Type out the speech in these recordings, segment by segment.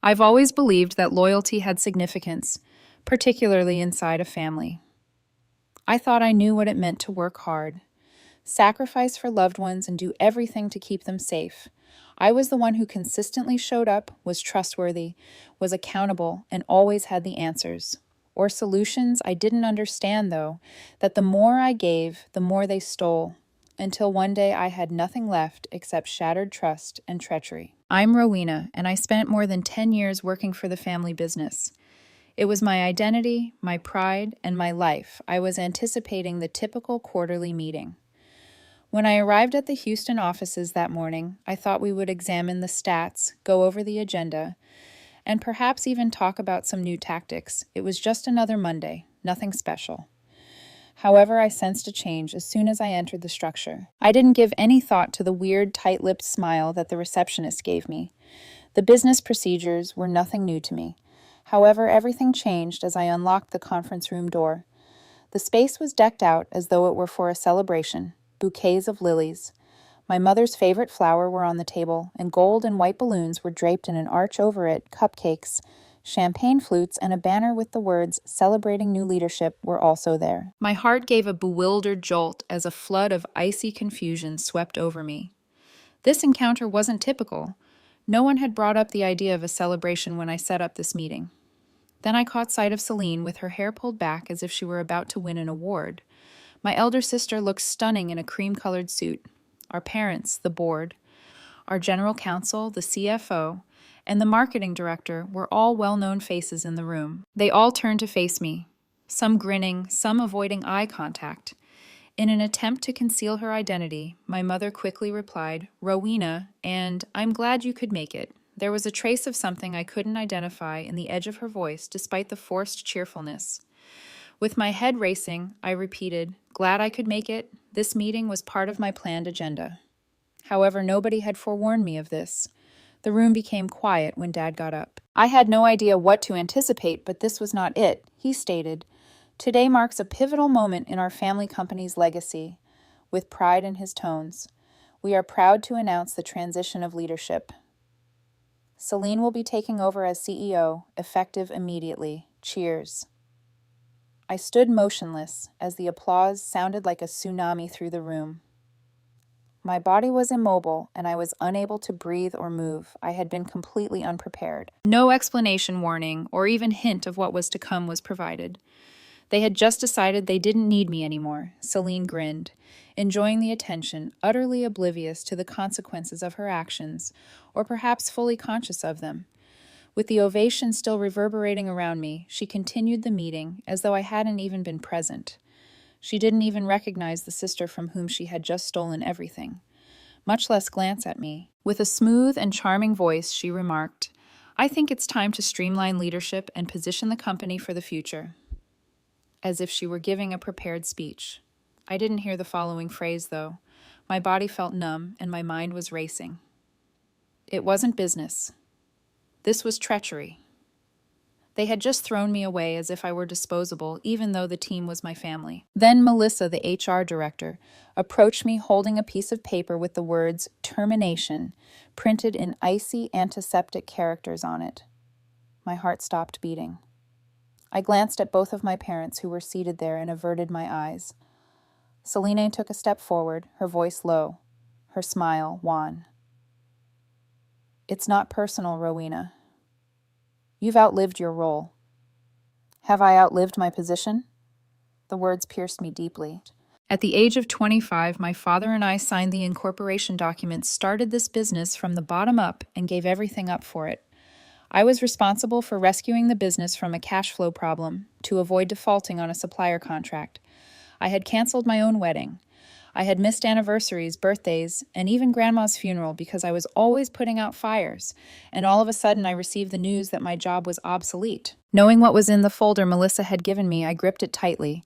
I've always believed that loyalty had significance, particularly inside a family. I thought I knew what it meant to work hard, sacrifice for loved ones, and do everything to keep them safe. I was the one who consistently showed up, was trustworthy, was accountable, and always had the answers. Or solutions I didn't understand, though, that the more I gave, the more they stole, until one day I had nothing left except shattered trust and treachery. I'm Rowena, and I spent more than 10 years working for the family business. It was my identity, my pride, and my life. I was anticipating the typical quarterly meeting. When I arrived at the Houston offices that morning, I thought we would examine the stats, go over the agenda, and perhaps even talk about some new tactics. It was just another Monday, nothing special. However, I sensed a change as soon as I entered the structure. I didn't give any thought to the weird, tight-lipped smile that the receptionist gave me. The business procedures were nothing new to me. However, everything changed as I unlocked the conference room door. The space was decked out as though it were for a celebration. Bouquets of lilies. My mother's favorite flower were on the table, and gold and white balloons were draped in an arch over it. Cupcakes, champagne flutes, and a banner with the words "Celebrating New Leadership" were also there. My heart gave a bewildered jolt as a flood of icy confusion swept over me. This encounter wasn't typical. No one had brought up the idea of a celebration when I set up this meeting. Then I caught sight of Celine with her hair pulled back as if she were about to win an award. My elder sister looked stunning in a cream-colored suit. Our parents, the board, our general counsel, the CFO, and the marketing director were all well-known faces in the room. They all turned to face me, some grinning, some avoiding eye contact. In an attempt to conceal her identity, my mother quickly replied, "Rowena," and "I'm glad you could make it." There was a trace of something I couldn't identify in the edge of her voice despite the forced cheerfulness. With my head racing, I repeated, "Glad I could make it. This meeting was part of my planned agenda." However, nobody had forewarned me of this. The room became quiet when Dad got up. I had no idea what to anticipate, but this was not it. He stated, "Today marks a pivotal moment in our family company's legacy," with pride in his tones. "We are proud to announce the transition of leadership. Celine will be taking over as CEO, effective immediately. Cheers." I stood motionless as the applause sounded like a tsunami through the room. My body was immobile, and I was unable to breathe or move. I had been completely unprepared. No explanation, warning, or even hint of what was to come was provided. They had just decided they didn't need me anymore. Celine grinned, enjoying the attention, utterly oblivious to the consequences of her actions, or perhaps fully conscious of them. With the ovation still reverberating around me, she continued the meeting as though I hadn't even been present. She didn't even recognize the sister from whom she had just stolen everything, much less glance at me. With a smooth and charming voice, she remarked, "I think it's time to streamline leadership and position the company for the future," as if she were giving a prepared speech. I didn't hear the following phrase, though. My body felt numb and my mind was racing. It wasn't business. This was treachery. They had just thrown me away as if I were disposable, even though the team was my family. Then Melissa, the HR director, approached me holding a piece of paper with the words "termination" printed in icy antiseptic characters on it. My heart stopped beating. I glanced at both of my parents who were seated there and averted my eyes. Celine took a step forward, her voice low, her smile wan. "It's not personal, Rowena. You've outlived your role." "Have I outlived my position?" The words pierced me deeply. At the age of 25, my father and I signed the incorporation documents, started this business from the bottom up, and gave everything up for it. I was responsible for rescuing the business from a cash flow problem to avoid defaulting on a supplier contract. I had canceled my own wedding. I had missed anniversaries, birthdays, and even Grandma's funeral because I was always putting out fires, and all of a sudden I received the news that my job was obsolete. Knowing what was in the folder Melissa had given me, I gripped it tightly.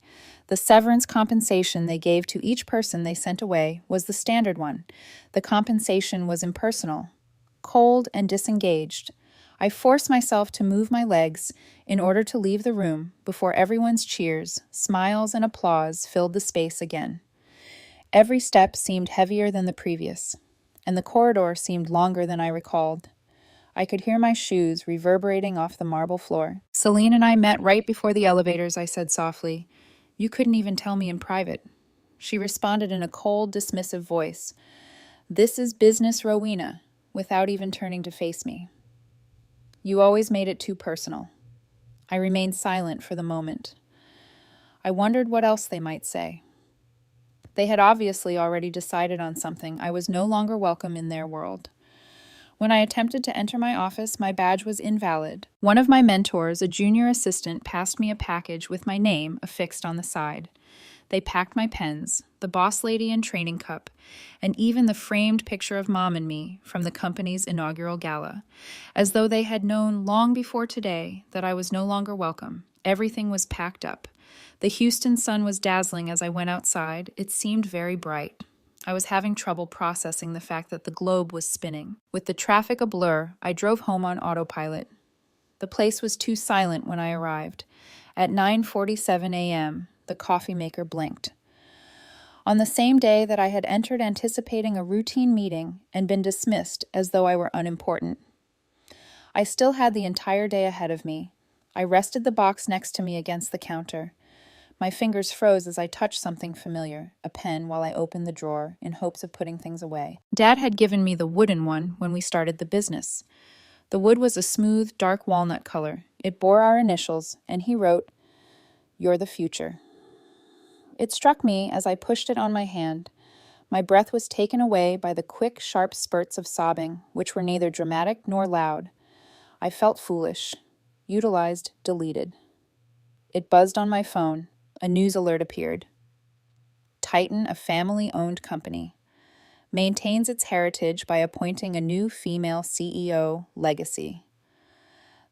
The severance compensation they gave to each person they sent away was the standard one. The compensation was impersonal, cold, and disengaged. I forced myself to move my legs in order to leave the room before everyone's cheers, smiles, and applause filled the space again. Every step seemed heavier than the previous, and the corridor seemed longer than I recalled. I could hear my shoes reverberating off the marble floor. Celine and I met right before the elevators, I said softly. You couldn't even tell me in private. She responded in a cold, dismissive voice. This is business, Rowena, without even turning to face me. You always made it too personal. I remained silent for the moment. I wondered what else they might say. They had obviously already decided on something. I was no longer welcome in their world. When I attempted to enter my office, my badge was invalid. One of my mentors, a junior assistant, passed me a package with my name affixed on the side. They packed my pens, the boss lady and training cup, and even the framed picture of Mom and me from the company's inaugural gala, as though they had known long before today that I was no longer welcome. Everything was packed up. The Houston sun was dazzling as I went outside. It seemed very bright. I was having trouble processing the fact that the globe was spinning. With the traffic a blur, I drove home on autopilot. The place was too silent when I arrived. At 9:47 a.m., the coffee maker blinked. On the same day that I had entered anticipating a routine meeting and been dismissed as though I were unimportant. I still had the entire day ahead of me. I rested the box next to me against the counter. My fingers froze as I touched something familiar, a pen, while I opened the drawer in hopes of putting things away. Dad had given me the wooden one when we started the business. The wood was a smooth, dark walnut color. It bore our initials, and he wrote, "You're the future." It struck me as I pushed it on my hand. My breath was taken away by the quick, sharp spurts of sobbing, which were neither dramatic nor loud. I felt foolish. Utilized, deleted. It buzzed on my phone. A news alert appeared. Titan, a family-owned company, maintains its heritage by appointing a new female CEO, Legacy.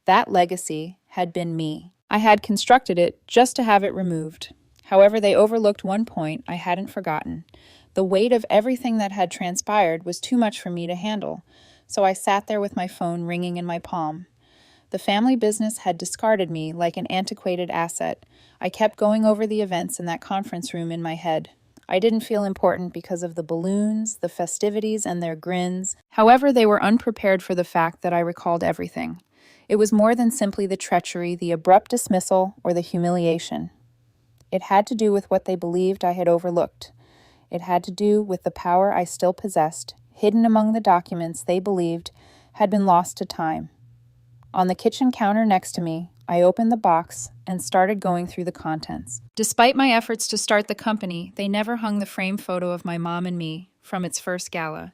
That legacy had been me. I had constructed it just to have it removed. However, they overlooked one point I hadn't forgotten. The weight of everything that had transpired was too much for me to handle, so I sat there with my phone ringing in my palm. The family business had discarded me like an antiquated asset. I kept going over the events in that conference room in my head. I didn't feel important because of the balloons, the festivities, and their grins. However, they were unprepared for the fact that I recalled everything. It was more than simply the treachery, the abrupt dismissal, or the humiliation. It had to do with what they believed I had overlooked. It had to do with the power I still possessed, hidden among the documents they believed had been lost to time. On the kitchen counter next to me, I opened the box and started going through the contents. Despite my efforts to start the company, they never hung the framed photo of my mom and me from its first gala.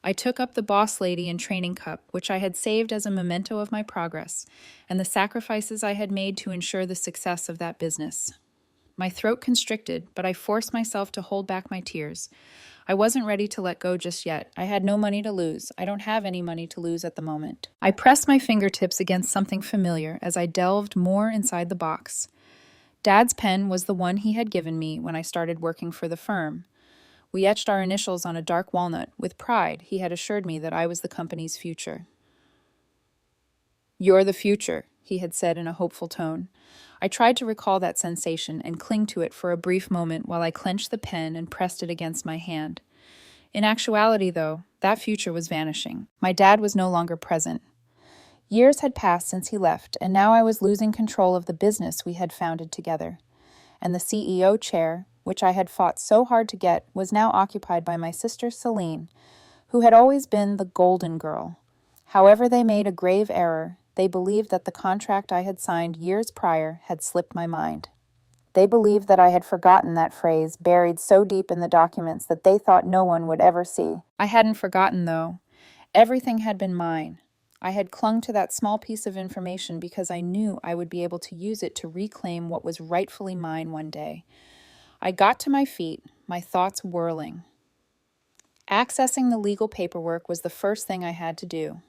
I took up the boss lady and training cup, which I had saved as a memento of my progress, and the sacrifices I had made to ensure the success of that business. My throat constricted, but I forced myself to hold back my tears. I wasn't ready to let go just yet. I had no money to lose. I don't have any money to lose at the moment. I pressed my fingertips against something familiar as I delved more inside the box. Dad's pen was the one he had given me when I started working for the firm. We etched our initials on a dark walnut. With pride, he had assured me that I was the company's future. "You're the future," he had said in a hopeful tone. I tried to recall that sensation and cling to it for a brief moment while I clenched the pen and pressed it against my hand. In actuality, though, that future was vanishing. My dad was no longer present. Years had passed since he left, and now I was losing control of the business we had founded together. And the CEO chair, which I had fought so hard to get, was now occupied by my sister Celine, who had always been the golden girl. However, they made a grave error. They believed that the contract I had signed years prior had slipped my mind. They believed that I had forgotten that phrase, buried so deep in the documents that they thought no one would ever see. I hadn't forgotten, though. Everything had been mine. I had clung to that small piece of information because I knew I would be able to use it to reclaim what was rightfully mine one day. I got to my feet, my thoughts whirling. Accessing the legal paperwork was the first thing I had to do.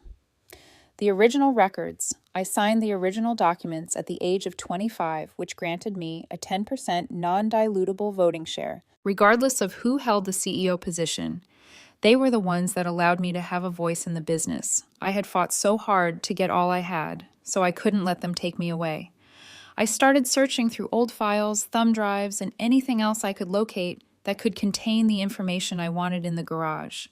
The original records. I signed the original documents at the age of 25, which granted me a 10% non-dilutable voting share, regardless of who held the CEO position. They were the ones that allowed me to have a voice in the business. I had fought so hard to get all I had, so I couldn't let them take me away. I started searching through old files, thumb drives, and anything else I could locate that could contain the information I wanted in the garage.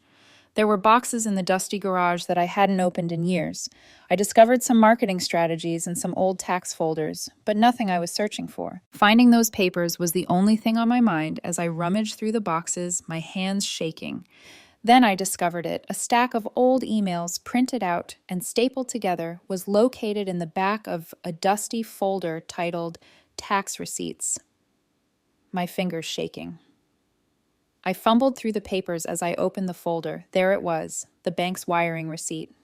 There were boxes in the dusty garage that I hadn't opened in years. I discovered some marketing strategies and some old tax folders, but nothing I was searching for. Finding those papers was the only thing on my mind as I rummaged through the boxes, my hands shaking. Then I discovered it. A stack of old emails printed out and stapled together was located in the back of a dusty folder titled Tax Receipts. My fingers shaking. I fumbled through the papers as I opened the folder. There it was, the bank's wiring receipt.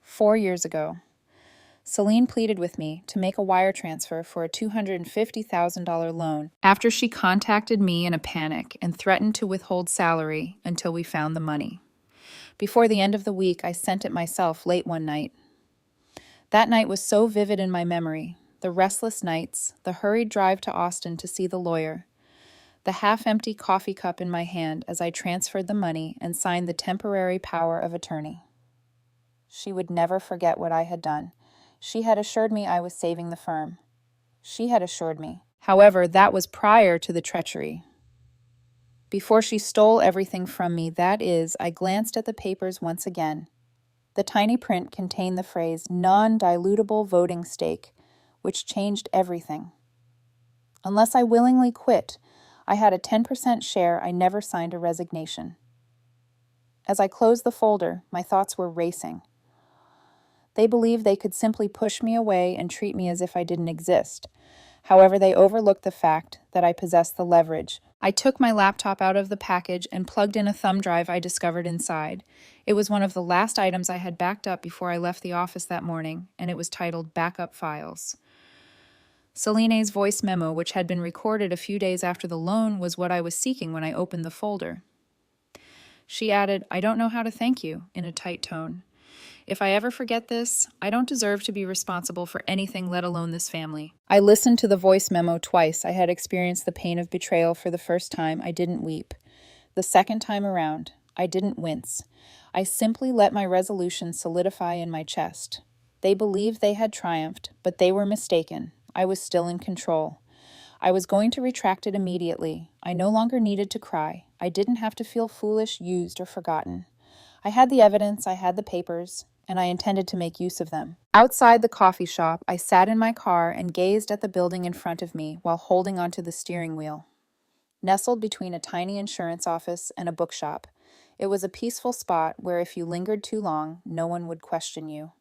4 years ago, Celine pleaded with me to make a wire transfer for a $250,000 loan after she contacted me in a panic and threatened to withhold salary until we found the money. Before the end of the week, I sent it myself late one night. That night was so vivid in my memory. The restless nights, the hurried drive to Austin to see the lawyer, the half-empty coffee cup in my hand as I transferred the money and signed the temporary power of attorney. She would never forget what I had done. She had assured me I was saving the firm. She had assured me. However, that was prior to the treachery. Before she stole everything from me, that is, I glanced at the papers once again. The tiny print contained the phrase non-dilutable voting stake, which changed everything. Unless I willingly quit, I had a 10% share. I never signed a resignation. As I closed the folder, my thoughts were racing. They believed they could simply push me away and treat me as if I didn't exist. However, they overlooked the fact that I possessed the leverage. I took my laptop out of the package and plugged in a thumb drive I discovered inside. It was one of the last items I had backed up before I left the office that morning, and it was titled Backup Files. Celine's voice memo, which had been recorded a few days after the loan, was what I was seeking when I opened the folder. She added, "I don't know how to thank you," in a tight tone. "If I ever forget this, I don't deserve to be responsible for anything, let alone this family." I listened to the voice memo twice. I had experienced the pain of betrayal for the first time. I didn't weep. The second time around, I didn't wince. I simply let my resolution solidify in my chest. They believed they had triumphed, but they were mistaken. I was still in control. I was going to retract it immediately. I no longer needed to cry. I didn't have to feel foolish, used, or forgotten. I had the evidence, I had the papers, and I intended to make use of them. Outside the coffee shop, I sat in my car and gazed at the building in front of me while holding onto the steering wheel. Nestled between a tiny insurance office and a bookshop, it was a peaceful spot where if you lingered too long, no one would question you.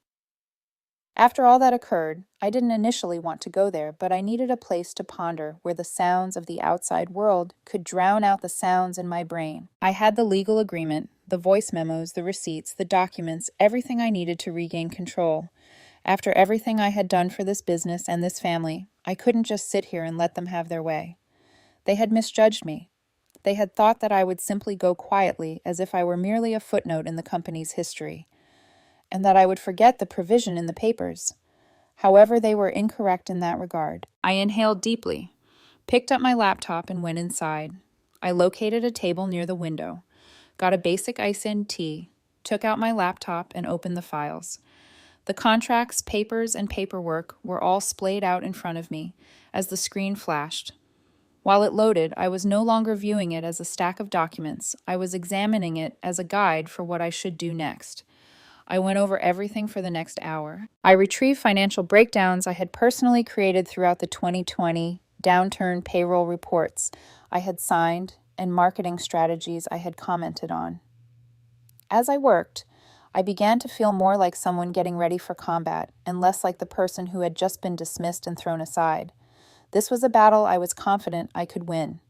After all that occurred, I didn't initially want to go there, but I needed a place to ponder where the sounds of the outside world could drown out the sounds in my brain. I had the legal agreement, the voice memos, the receipts, the documents, everything I needed to regain control. After everything I had done for this business and this family, I couldn't just sit here and let them have their way. They had misjudged me. They had thought that I would simply go quietly as if I were merely a footnote in the company's history, and that I would forget the provision in the papers. However, they were incorrect in that regard. I inhaled deeply, picked up my laptop, and went inside. I located a table near the window, got a basic iced tea, took out my laptop, and opened the files. The contracts, papers, and paperwork were all splayed out in front of me as the screen flashed. While it loaded, I was no longer viewing it as a stack of documents. I was examining it as a guide for what I should do next. I went over everything for the next hour. I retrieved financial breakdowns I had personally created throughout the 2020 downturn payroll reports I had signed and marketing strategies I had commented on. As I worked, I began to feel more like someone getting ready for combat and less like the person who had just been dismissed and thrown aside. This was a battle I was confident I could win.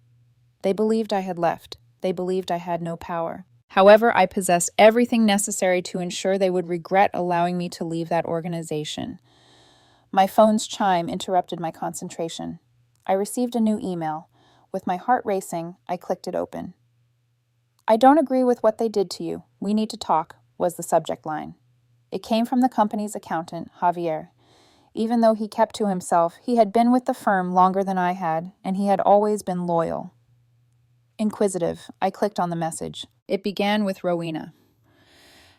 They believed I had left. They believed I had no power. However, I possessed everything necessary to ensure they would regret allowing me to leave that organization. My phone's chime interrupted my concentration. I received a new email. With my heart racing, I clicked it open. "I don't agree with what they did to you. We need to talk," was the subject line. It came from the company's accountant, Javier. Even though he kept to himself, he had been with the firm longer than I had, and he had always been loyal. Inquisitive, I clicked on the message. It began with Rowena.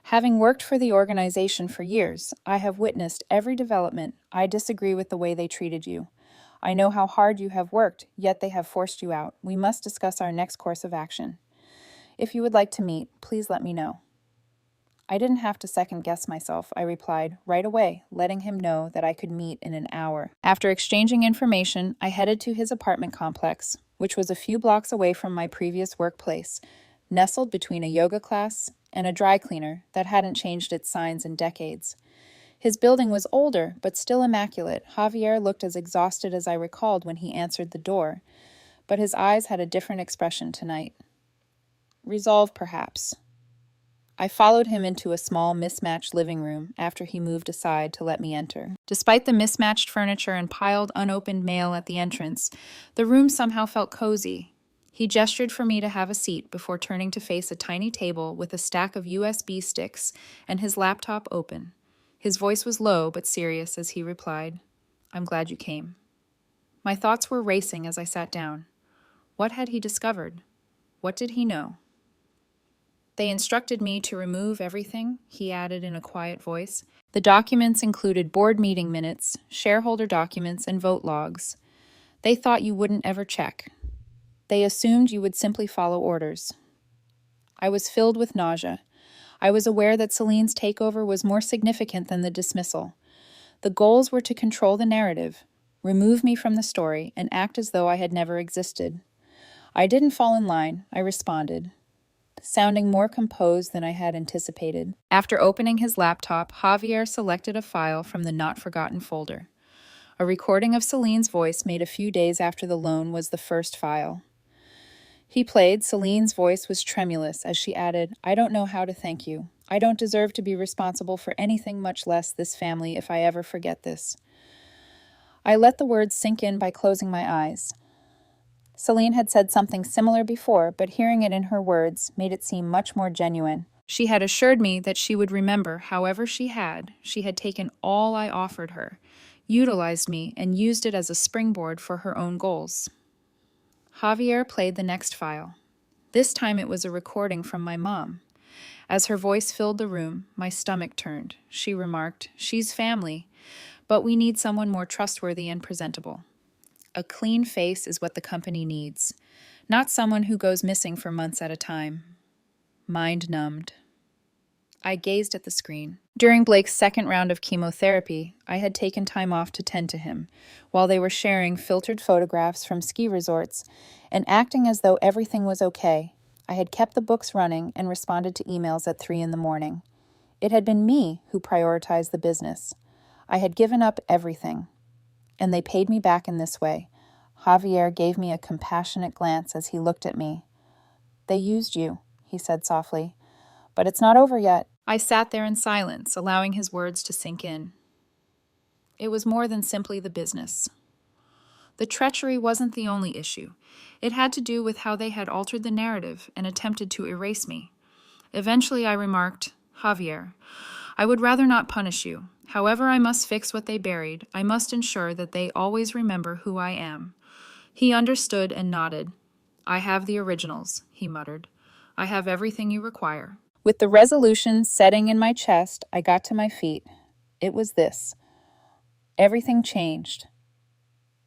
"Having worked for the organization for years, I have witnessed every development. I disagree with the way they treated you. I know how hard you have worked, yet they have forced you out. We must discuss our next course of action." If you would like to meet, please let me know. I didn't have to second-guess myself, I replied right away, letting him know that I could meet in an hour. After exchanging information, I headed to his apartment complex, which was a few blocks away from my previous workplace, nestled between a yoga class and a dry cleaner that hadn't changed its signs in decades. His building was older, but still immaculate. Javier looked as exhausted as I recalled when he answered the door, but his eyes had a different expression tonight. Resolve, perhaps. I followed him into a small, mismatched living room after he moved aside to let me enter. Despite the mismatched furniture and piled, unopened mail at the entrance, the room somehow felt cozy. He gestured for me to have a seat before turning to face a tiny table with a stack of USB sticks and his laptop open. His voice was low but serious as he replied, "I'm glad you came." My thoughts were racing as I sat down. What had he discovered? What did he know? They instructed me to remove everything, he added in a quiet voice. The documents included board meeting minutes, shareholder documents, and vote logs. They thought you wouldn't ever check. They assumed you would simply follow orders. I was filled with nausea. I was aware that Celine's takeover was more significant than the dismissal. The goals were to control the narrative, remove me from the story, and act as though I had never existed. I didn't fall in line, I responded, sounding more composed than I had anticipated. After opening his laptop, Javier selected a file from the Not Forgotten folder. A recording of Celine's voice made a few days after the loan was the first file. He played. Celine's voice was tremulous as she added, "I don't know how to thank you. I don't deserve to be responsible for anything, much less this family, if I ever forget this." I let the words sink in by closing my eyes. Celine had said something similar before, but hearing it in her words made it seem much more genuine. She had assured me that she would remember however she had taken all I offered her, utilized me, and used it as a springboard for her own goals. Javier played the next file. This time it was a recording from my mom. As her voice filled the room, my stomach turned. She remarked, "She's family, but we need someone more trustworthy and presentable. A clean face is what the company needs, not someone who goes missing for months at a time." Mind numbed. I gazed at the screen. During Blake's second round of chemotherapy, I had taken time off to tend to him, while they were sharing filtered photographs from ski resorts and acting as though everything was okay. I had kept the books running and responded to emails at 3 in the morning. It had been me who prioritized the business. I had given up everything, and they paid me back in this way. Javier gave me a compassionate glance as he looked at me. "They used you," he said softly. "But it's not over yet." I sat there in silence, allowing his words to sink in. It was more than simply the business. The treachery wasn't the only issue. It had to do with how they had altered the narrative and attempted to erase me. Eventually I remarked, "Javier, I would rather not punish you. However I must fix what they buried, I must ensure that they always remember who I am." He understood and nodded. "I have the originals," he muttered. "I have everything you require." With the resolution setting in my chest, I got to my feet. It was this. Everything changed.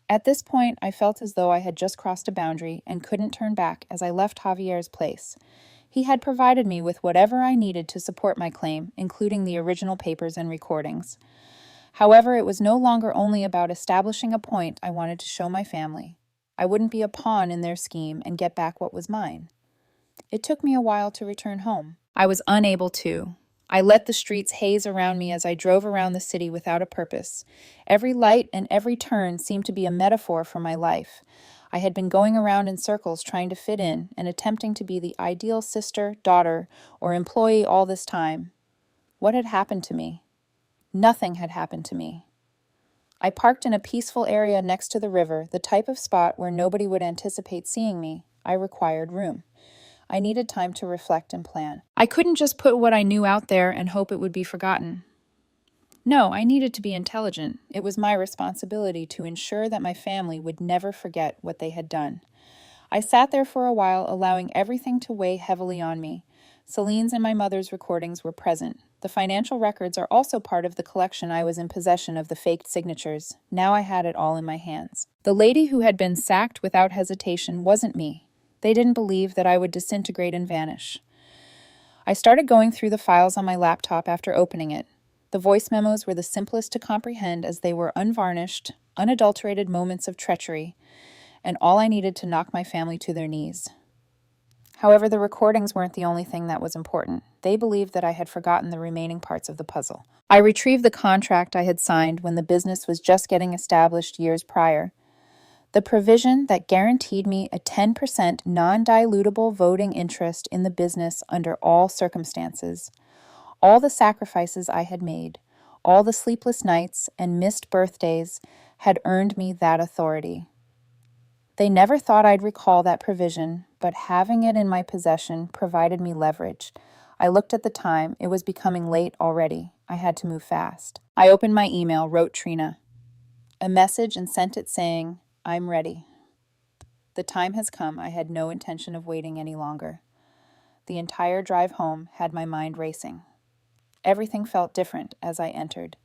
At this point, I felt as though I had just crossed a boundary and couldn't turn back as I left Javier's place. He had provided me with whatever I needed to support my claim, including the original papers and recordings. However, it was no longer only about establishing a point I wanted to show my family. I wouldn't be a pawn in their scheme and get back what was mine. It took me a while to return home. I was unable to. I let the streets haze around me as I drove around the city without a purpose. Every light and every turn seemed to be a metaphor for my life. I had been going around in circles trying to fit in and attempting to be the ideal sister, daughter, or employee all this time. What had happened to me? Nothing had happened to me. I parked in a peaceful area next to the river, the type of spot where nobody would anticipate seeing me. I required room. I needed time to reflect and plan. I couldn't just put what I knew out there and hope it would be forgotten. No, I needed to be intelligent. It was my responsibility to ensure that my family would never forget what they had done. I sat there for a while, allowing everything to weigh heavily on me. Celine's and my mother's recordings were present. The financial records are also part of the collection. I was in possession of the faked signatures. Now I had it all in my hands. The lady who had been sacked without hesitation wasn't me. They didn't believe that I would disintegrate and vanish. I started going through the files on my laptop after opening it. The voice memos were the simplest to comprehend as they were unvarnished, unadulterated moments of treachery, and all I needed to knock my family to their knees. However, the recordings weren't the only thing that was important. They believed that I had forgotten the remaining parts of the puzzle. I retrieved the contract I had signed when the business was just getting established years prior. The provision that guaranteed me a 10% non-dilutable voting interest in the business under all circumstances. All the sacrifices I had made, all the sleepless nights and missed birthdays had earned me that authority. They never thought I'd recall that provision, but having it in my possession provided me leverage. I looked at the time. It was becoming late already. I had to move fast. I opened my email, wrote Trina a message, and sent it saying, "I'm ready." The time has come. I had no intention of waiting any longer. The entire drive home had my mind racing. Everything felt different as I entered.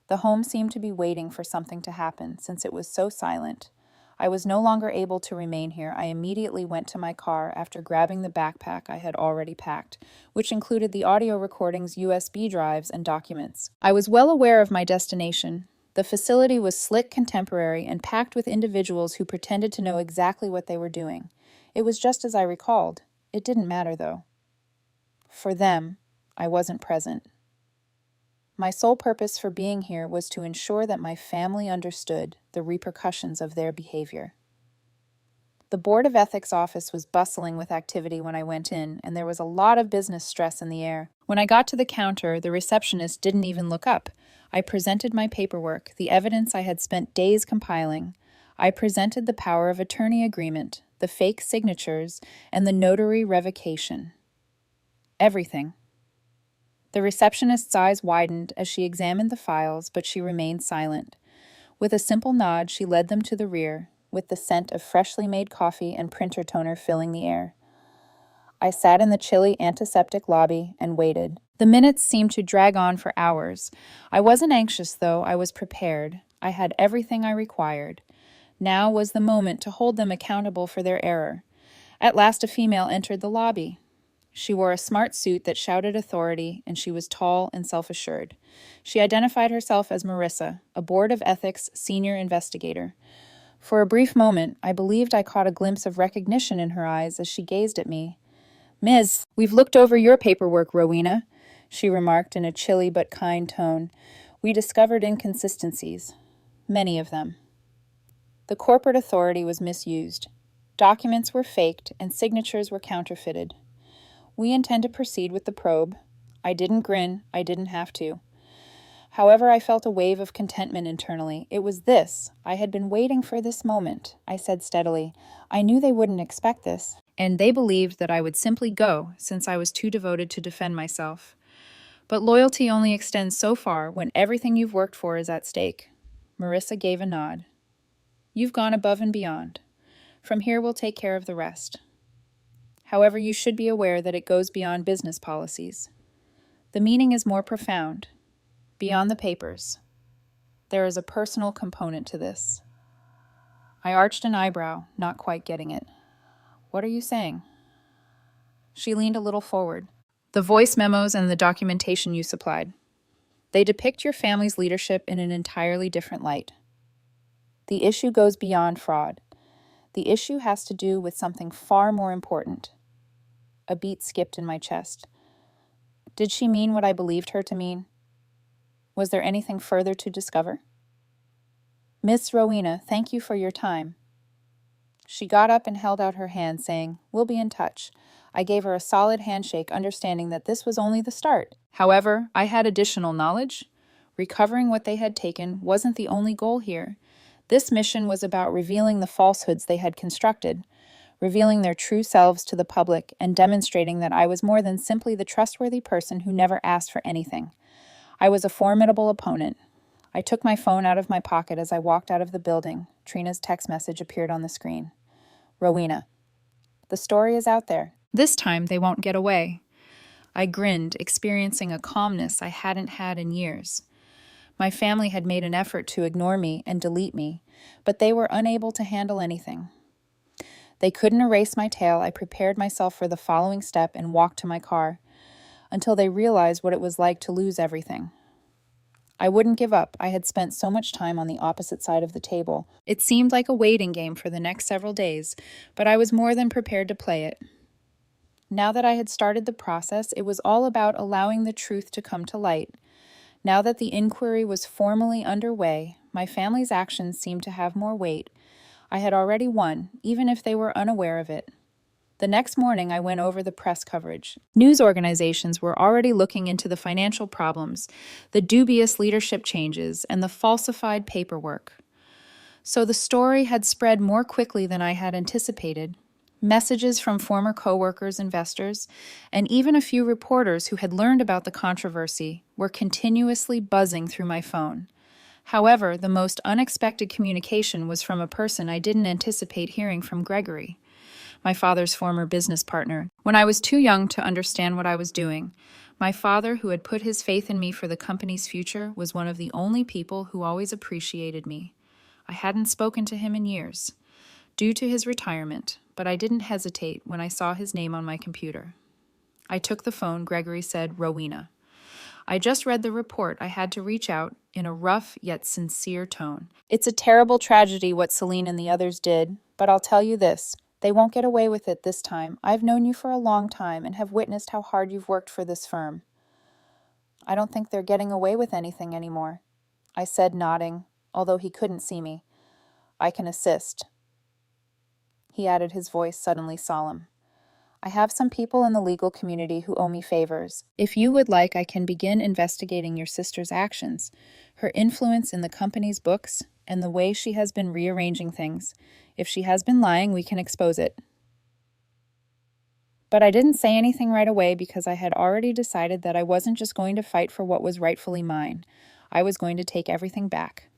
The home seemed to be waiting for something to happen since it was so silent. I was no longer able to remain here. I immediately went to my car after grabbing the backpack I had already packed, which included the audio recordings, USB drives, and documents. I was well aware of my destination. The facility was slick, contemporary, and packed with individuals who pretended to know exactly what they were doing. It was just as I recalled. It didn't matter, though. For them, I wasn't present. My sole purpose for being here was to ensure that my family understood the repercussions of their behavior. The Board of Ethics office was bustling with activity when I went in, and there was a lot of business stress in the air. When I got to the counter, the receptionist didn't even look up. I presented my paperwork, the evidence I had spent days compiling. I presented the power of attorney agreement, the fake signatures, and the notary revocation. Everything. The receptionist's eyes widened as she examined the files, but she remained silent. With a simple nod, she led them to the rear, with the scent of freshly made coffee and printer toner filling the air. I sat in the chilly antiseptic lobby and waited. The minutes seemed to drag on for hours. I wasn't anxious, though. I was prepared. I had everything I required. Now was the moment to hold them accountable for their error. At last, a female entered the lobby. She wore a smart suit that shouted authority, and she was tall and self-assured. She identified herself as Marissa, a Board of Ethics senior investigator. For a brief moment, I believed I caught a glimpse of recognition in her eyes as she gazed at me. "Ms., we've looked over your paperwork, Rowena," she remarked in a chilly but kind tone. "We discovered inconsistencies. Many of them. The corporate authority was misused. Documents were faked, and signatures were counterfeited. We intend to proceed with the probe." I didn't grin. I didn't have to. However, I felt a wave of contentment internally. It was this. I had been waiting for this moment, I said steadily. I knew they wouldn't expect this, and they believed that I would simply go, since I was too devoted to defend myself. But loyalty only extends so far when everything you've worked for is at stake. Marissa gave a nod. "You've gone above and beyond. From here, we'll take care of the rest. However, you should be aware that it goes beyond business policies. The meaning is more profound. Beyond the papers. There is a personal component to this." I arched an eyebrow, not quite getting it. "What are you saying?" She leaned a little forward. "The voice memos and the documentation you supplied. They depict your family's leadership in an entirely different light. The issue goes beyond fraud. The issue has to do with something far more important." A beat skipped in my chest. Did she mean what I believed her to mean? Was there anything further to discover? "Miss Rowena, thank you for your time." She got up and held out her hand, saying, "We'll be in touch." I gave her a solid handshake, understanding that this was only the start. However, I had additional knowledge. Recovering what they had taken wasn't the only goal here. This mission was about revealing the falsehoods they had constructed, revealing their true selves to the public, and demonstrating that I was more than simply the trustworthy person who never asked for anything. I was a formidable opponent. I took my phone out of my pocket as I walked out of the building. Trina's text message appeared on the screen. "Rowena, the story is out there. This time they won't get away." I grinned, experiencing a calmness I hadn't had in years. My family had made an effort to ignore me and delete me, but they were unable to handle anything. They couldn't erase my tale. I prepared myself for the following step and walked to my car until they realized what it was like to lose everything. I wouldn't give up. I had spent so much time on the opposite side of the table. It seemed like a waiting game for the next several days, but I was more than prepared to play it. Now that I had started the process, it was all about allowing the truth to come to light. Now that the inquiry was formally underway, my family's actions seemed to have more weight. I had already won, even if they were unaware of it. The next morning, I went over the press coverage. News organizations were already looking into the financial problems, the dubious leadership changes, and the falsified paperwork. So the story had spread more quickly than I had anticipated. Messages from former coworkers, investors, and even a few reporters who had learned about the controversy were continuously buzzing through my phone. However, the most unexpected communication was from a person I didn't anticipate hearing from: Gregory, my father's former business partner. When I was too young to understand what I was doing, my father, who had put his faith in me for the company's future, was one of the only people who always appreciated me. I hadn't spoken to him in years, due to his retirement, but I didn't hesitate when I saw his name on my computer. I took the phone. Gregory said, "Rowena, I just read the report." I had to reach out in a rough yet sincere tone. "It's a terrible tragedy what Celine and the others did, but I'll tell you this. They won't get away with it this time. I've known you for a long time and have witnessed how hard you've worked for this firm." "I don't think they're getting away with anything anymore," I said, nodding, although he couldn't see me. "I can assist," he added, his voice suddenly solemn. "I have some people in the legal community who owe me favors. If you would like, I can begin investigating your sister's actions, her influence in the company's books, and the way she has been rearranging things. If she has been lying, we can expose it." But I didn't say anything right away because I had already decided that I wasn't just going to fight for what was rightfully mine. I was going to take everything back.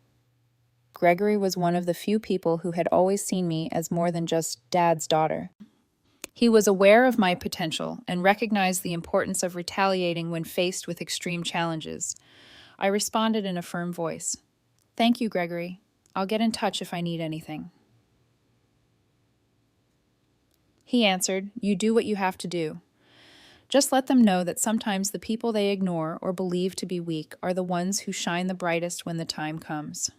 Gregory was one of the few people who had always seen me as more than just Dad's daughter. He was aware of my potential and recognized the importance of retaliating when faced with extreme challenges. I responded in a firm voice. "Thank you, Gregory. I'll get in touch if I need anything." He answered, "You do what you have to do. Just let them know that sometimes the people they ignore or believe to be weak are the ones who shine the brightest when the time comes."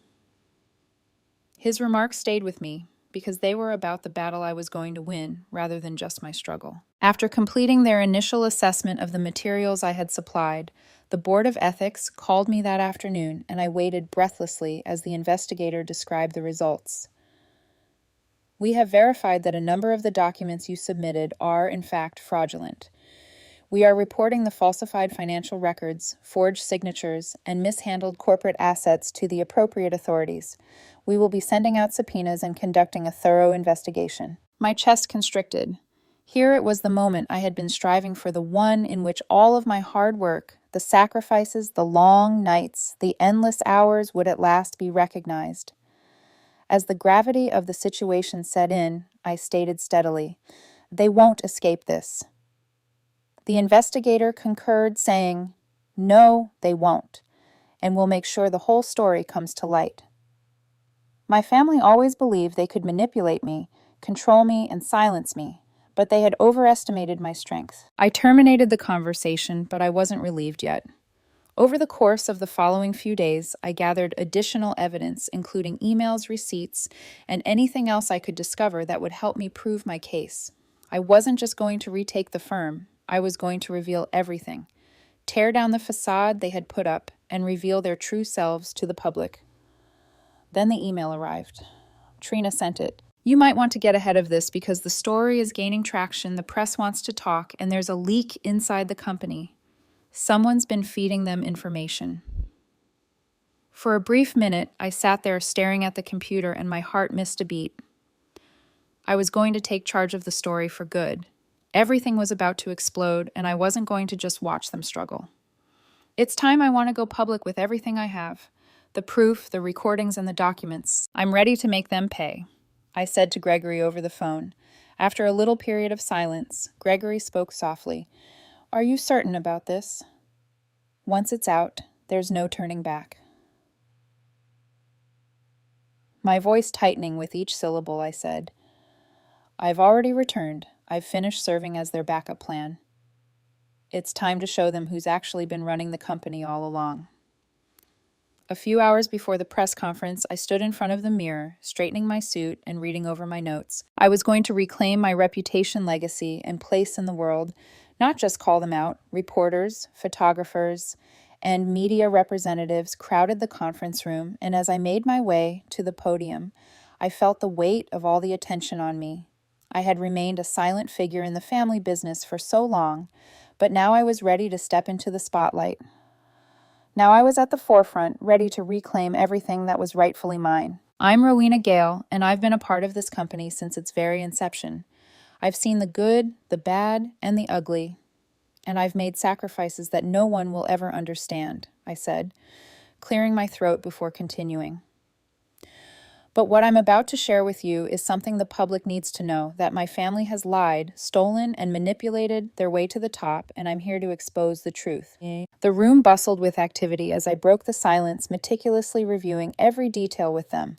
His remarks stayed with me because they were about the battle I was going to win rather than just my struggle. After completing their initial assessment of the materials I had supplied, the Board of Ethics called me that afternoon, and I waited breathlessly as the investigator described the results. "We have verified that a number of the documents you submitted are, in fact, fraudulent. We are reporting the falsified financial records, forged signatures, and mishandled corporate assets to the appropriate authorities. We will be sending out subpoenas and conducting a thorough investigation." My chest constricted. Here it was the moment I had been striving for, the one in which all of my hard work, the sacrifices, the long nights, the endless hours would at last be recognized. As the gravity of the situation set in, I stated steadily, "They won't escape this." The investigator concurred, saying, "No, they won't, and we'll make sure the whole story comes to light." My family always believed they could manipulate me, control me, and silence me, but they had overestimated my strength. I terminated the conversation, but I wasn't relieved yet. Over the course of the following few days, I gathered additional evidence, including emails, receipts, and anything else I could discover that would help me prove my case. I wasn't just going to retake the firm. I was going to reveal everything, tear down the facade they had put up, and reveal their true selves to the public. Then the email arrived. Trina sent it. "You might want to get ahead of this because the story is gaining traction, the press wants to talk, and there's a leak inside the company. Someone's been feeding them information." For a brief minute, I sat there staring at the computer and my heart missed a beat. I was going to take charge of the story for good. Everything was about to explode, and I wasn't going to just watch them struggle. "It's time I want to go public with everything I have. The proof, the recordings, and the documents. I'm ready to make them pay," I said to Gregory over the phone. After a little period of silence, Gregory spoke softly. "Are you certain about this? Once it's out, there's no turning back." My voice tightening with each syllable, I said, I've already returned. I've finished serving as their backup plan. It's time to show them who's actually been running the company all along. A few hours before the press conference, I stood in front of the mirror, straightening my suit and reading over my notes. I was going to reclaim my reputation, legacy, and place in the world, not just call them out. Reporters, photographers, and media representatives crowded the conference room, and as I made my way to the podium, I felt the weight of all the attention on me. I had remained a silent figure in the family business for so long, but now I was ready to step into the spotlight. Now I was at the forefront, ready to reclaim everything that was rightfully mine. I'm Rowena Gale, and I've been a part of this company since its very inception. I've seen the good, the bad, and the ugly, and I've made sacrifices that no one will ever understand, I said, clearing my throat before continuing. But what I'm about to share with you is something the public needs to know, that my family has lied, stolen, and manipulated their way to the top, and I'm here to expose the truth. The room bustled with activity as I broke the silence, meticulously reviewing every detail with them.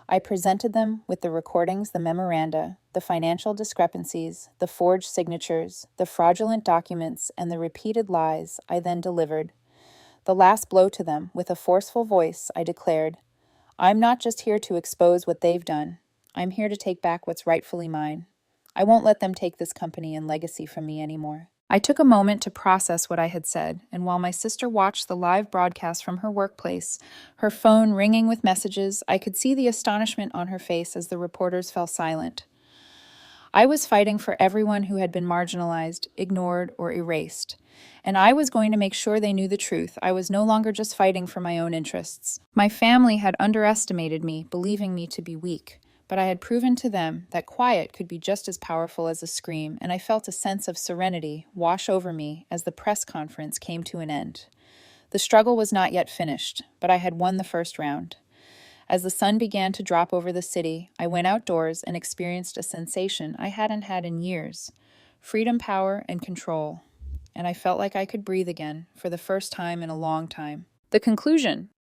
I presented them with the recordings, the memoranda, the financial discrepancies, the forged signatures, the fraudulent documents, and the repeated lies I then delivered. The last blow to them, with a forceful voice, I declared, I'm not just here to expose what they've done. I'm here to take back what's rightfully mine. I won't let them take this company and legacy from me anymore. I took a moment to process what I had said, and while my sister watched the live broadcast from her workplace, her phone ringing with messages, I could see the astonishment on her face as the reporters fell silent. I was fighting for everyone who had been marginalized, ignored, or erased. And I was going to make sure they knew the truth. I was no longer just fighting for my own interests. My family had underestimated me, believing me to be weak. But I had proven to them that quiet could be just as powerful as a scream, and I felt a sense of serenity wash over me as the press conference came to an end. The struggle was not yet finished, but I had won the first round. As the sun began to drop over the city, I went outdoors and experienced a sensation I hadn't had in years: freedom, power, and control. And I felt like I could breathe again for the first time in a long time. The conclusion: